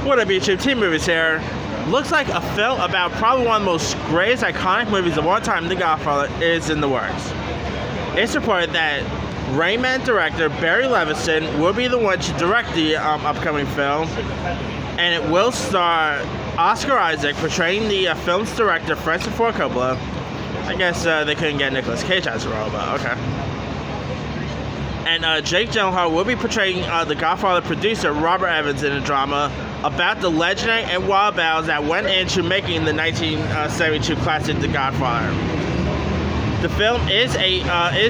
What up, YouTube? Team Movies here. Looks like a film about probably one of the most greatest iconic movies of all time, The Godfather, is in the works. It's reported that Rain Man director Barry Levinson will be the one to direct the upcoming film, and it will star Oscar Isaac portraying the film's director, Francis Ford Coppola. I guess they couldn't get Nicolas Cage as a role, but okay. And Jake Gyllenhaal will be portraying the Godfather producer Robert Evans in a drama about the legendary and wild battles that went into making the 1972 classic The Godfather. The film is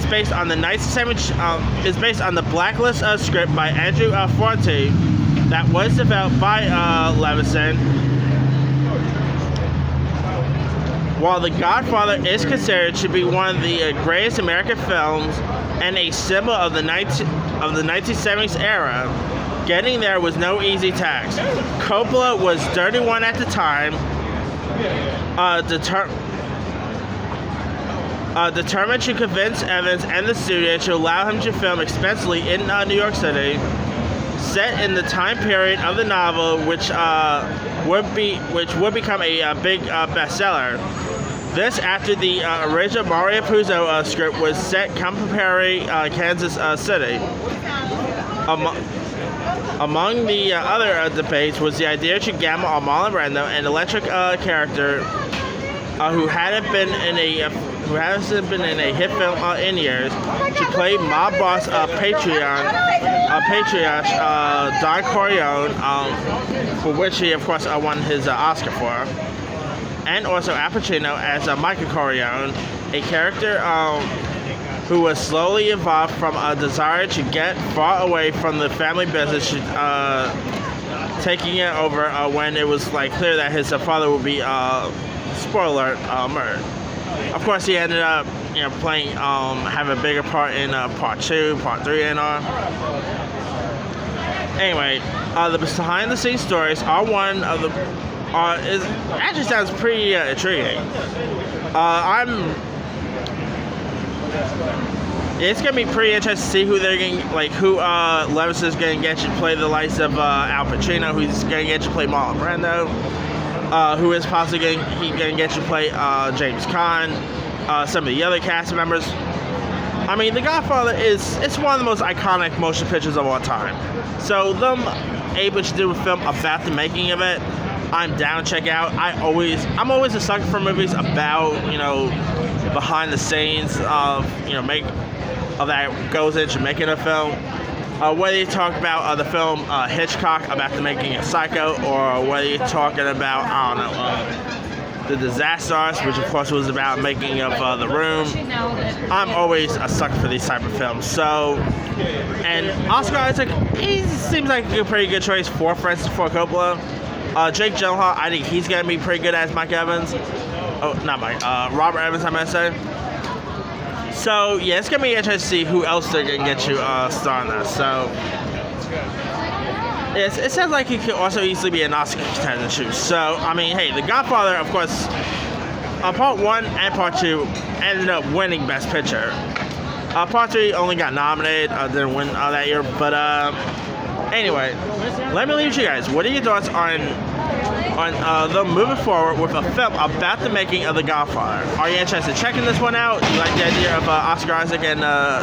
based on the 1970 is based on the Blacklist script by Andrew Forte that was developed by Levinson. While The Godfather is considered to be one of the greatest American films and a symbol of the 1970s era, getting there was no easy task. Coppola was 31 at the time, determined to convince Evans and the studio to allow him to film expensively in New York City, set in the time period of the novel, which would become a big bestseller. This after the original Mario Puzo script was set contemporary Kansas City. Among the other debates was the idea to gamble on Marlon Brando, an electric character who hadn't been in a hit film in years, to play mob boss patriarch Don Corleone, for which he of course won his Oscar for. And also Al Pacino as Michael Corleone, a character who was slowly evolved from a desire to get far away from the family business, taking it over when it was clear that his father would be, spoiler alert, murdered. Of course, he ended up, playing, having a bigger part in part 2, part 3, and all. Anyway, the behind-the-scenes stories are one of the. Actually sounds pretty intriguing. It's gonna be pretty interesting to see who they're getting, who Levinson's gonna get you to play the likes of Al Pacino, who's gonna get you to play Marlon Brando, who is possibly gonna get you to play James Caan, some of the other cast members. I mean, The Godfather it's one of the most iconic motion pictures of all time. So them able to do a film about the making of it, I'm down to check out. I'm always a sucker for movies about, behind the scenes of, of that goes into making a film. Whether you're talking about the film Hitchcock, about the making of Psycho, or whether you're talking about, I don't know, The Disaster Artist, which of course was about making of The Room. I'm always a sucker for these type of films. So, and Oscar Isaac, he seems like a pretty good choice for Francis Ford Coppola. Jake Gyllenhaal, I think he's gonna be pretty good as Mike Evans. Oh, not Mike. Robert Evans, I'm gonna say. So yeah, it's gonna be interesting to see who else they're gonna get you starring this. So yes, it sounds like he could also easily be an Oscar contender too. So I mean, hey, The Godfather, of course, part 1 and part 2 ended up winning Best Picture. Part 3 only got nominated, didn't win that year, but anyway, let me leave it to you guys. What are your thoughts on them moving forward with a film about the making of The Godfather? Are you interested in checking this one out? You like the idea of Oscar Isaac and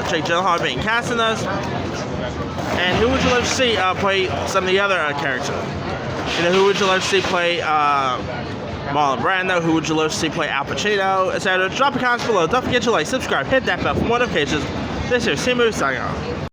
Jake Gyllenhaal being cast in this? And who would you love to see play some of the other characters? Who would you love to see play Marlon Brando? Who would you love to see play Al Pacino, etc.? Drop a comment below. Don't forget to like, subscribe, hit that bell for more notifications. This is Team Movies signing off.